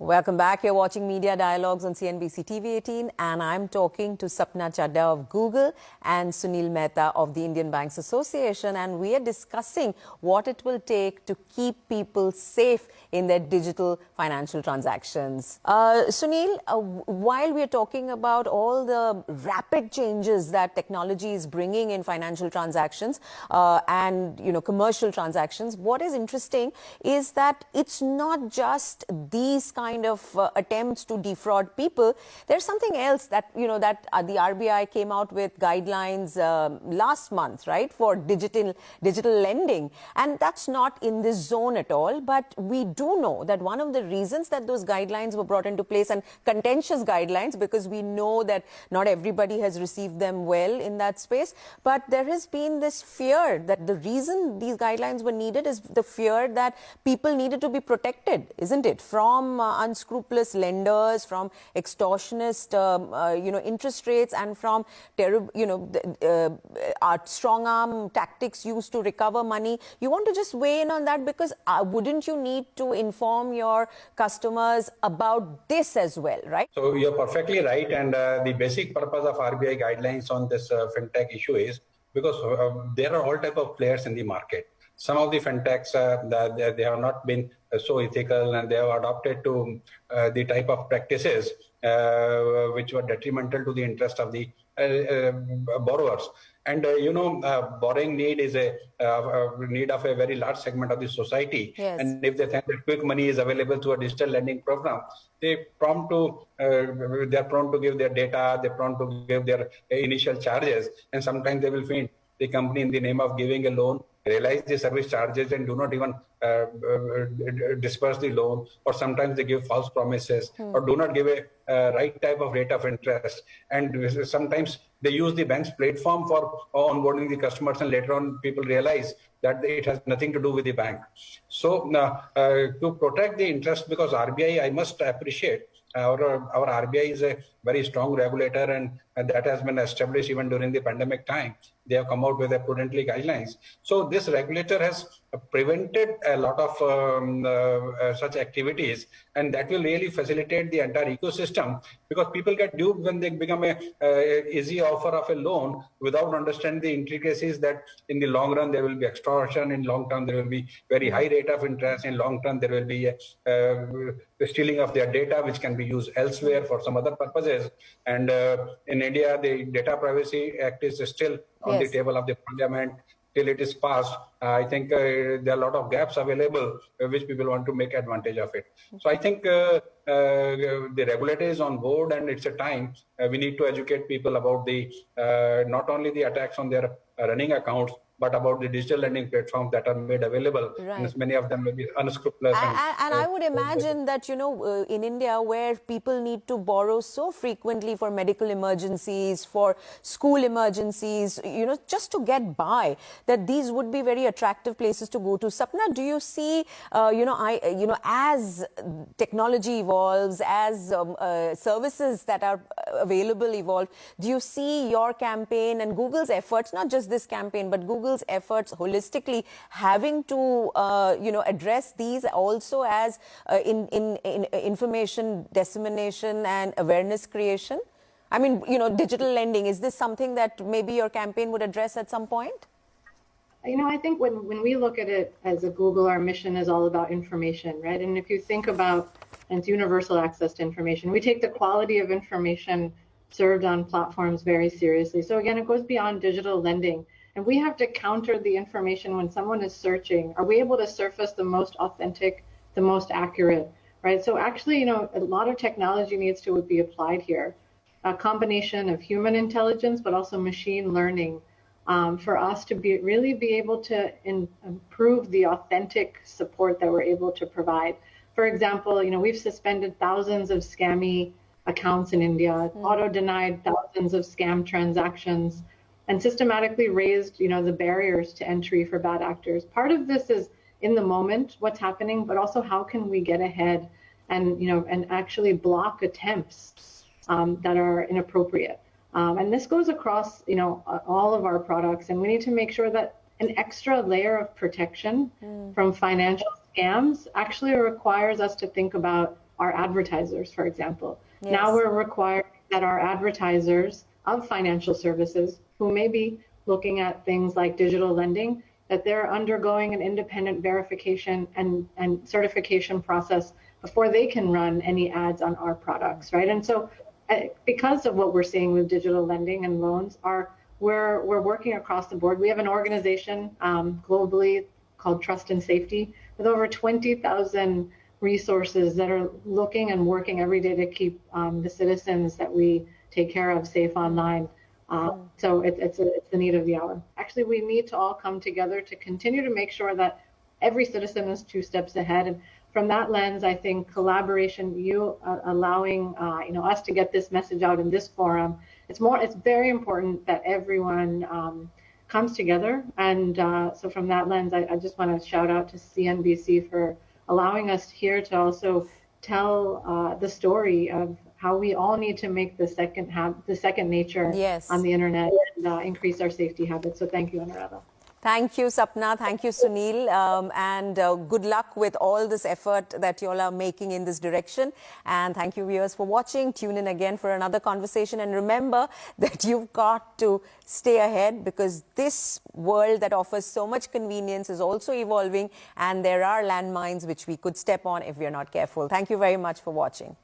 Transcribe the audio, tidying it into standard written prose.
Welcome back. You're watching Media Dialogues on CNBC-TV18, and I'm talking to Sapna, Chadha of Google and Sunil, Mehta of the Indian Banks Association, and we are discussing what it will take to keep people safe in their digital financial transactions. Sunil, while we're talking about all the rapid changes that technology is bringing in financial transactions and commercial transactions, what is interesting is that it's not just these kind of attempts to defraud people. There's something else that the RBI came out with guidelines last month, right, for digital lending, and that's not in this zone at all. But we do know that one of the reasons that those guidelines were brought into place, and contentious guidelines, because we know that not everybody has received them well in that space, but there has been this fear that the reason these guidelines were needed is the fear that people needed to be protected, isn't it, from unscrupulous lenders, from extortionist, interest rates, and from strong arm tactics used to recover money. You want to just weigh in on that, because wouldn't you need to inform your customers about this as well, right? So you're perfectly right, and the basic purpose of RBI guidelines on this fintech issue is because there are all type of players in the market. Some of the fintechs, they have not been so ethical, and they have adopted to the type of practices which were detrimental to the interest of the borrowers. And borrowing need is a need of a very large segment of the society. Yes. And if they think that quick money is available through a digital lending program, they're prone to give their data, they're prone to give their initial charges, and sometimes they will feed the company in the name of giving a loan, realize the service charges, and do not even disperse the loan, or sometimes they give false promises or do not give a right type of rate of interest, and sometimes they use the bank's platform for onboarding the customers, and later on people realize that it has nothing to do with the bank. So to protect the interest, because RBI, I must appreciate, our RBI is a very strong regulator, and that has been established even during the pandemic time. They have come out with a prudently guidelines. So this regulator has prevented a lot of such activities, and that will really facilitate the entire ecosystem, because people get duped when they become a easy offer of a loan without understanding the intricacies that in the long run there will be extortion, in long term there will be very high rate of interest, in long term there will be a stealing of their data which can be used elsewhere for some other purposes. And in India, the Data Privacy Act is still on the table of the parliament. Till it is passed, I think there are a lot of gaps available which people want to make advantage of it. So I think the regulator is on board, and it's a time we need to educate people about the not only the attacks on their running accounts, but about the digital lending platforms that are made available. Right. And many of them may be unscrupulous. And I would imagine that, in India, where people need to borrow so frequently for medical emergencies, for school emergencies, just to get by, that these would be very attractive places to go to. Sapna, do you see, as technology evolves, as services that are available evolve, do you see your campaign and Google's efforts, not just this campaign, but Google's efforts holistically having to address these also as in information dissemination and awareness creation? I mean, digital lending, is this something that maybe your campaign would address at some point? I think when we look at it as a Google, our mission is all about information, right? And if you think about it's universal access to information, we take the quality of information served on platforms very seriously. So again, it goes beyond digital lending. And we have to counter the information when someone is searching. Are we able to surface the most authentic, the most accurate, right? So actually, a lot of technology needs to be applied here. A combination of human intelligence, but also machine learning, for us to really be able to improve the authentic support that we're able to provide. For example, we've suspended thousands of scammy accounts in India, auto-denied thousands of scam transactions, and systematically raised, the barriers to entry for bad actors. Part of this is in the moment, what's happening, but also how can we get ahead and, and actually block attempts that are inappropriate. And this goes across, all of our products, and we need to make sure that an extra layer of protection from financial scams actually requires us to think about our advertisers, for example. Yes. Now we're requiring that our advertisers of financial services who may be looking at things like digital lending, that they're undergoing an independent verification and certification process before they can run any ads on our products, right? And so because of what we're seeing with digital lending and loans, we're working across the board. We have an organization globally called Trust and Safety with over 20,000 resources that are looking and working every day to keep the citizens that we take care of safe online. So it's the need of the hour. Actually, we need to all come together to continue to make sure that every citizen is 2 steps ahead. And from that lens, I think collaboration, allowing us to get this message out in this forum, it's very important that everyone comes together. And so from that lens, I just want to shout out to CNBC for allowing us here to also tell the story of how we all need to make the second nature on the internet and increase our safety habits. So thank you, Anuradha. Thank you, Sapna. Thank you, Sunil. And good luck with all this effort that you all are making in this direction. And thank you, viewers, for watching. Tune in again for another conversation. And remember that you've got to stay ahead, because this world that offers so much convenience is also evolving. And there are landmines which we could step on if we're not careful. Thank you very much for watching.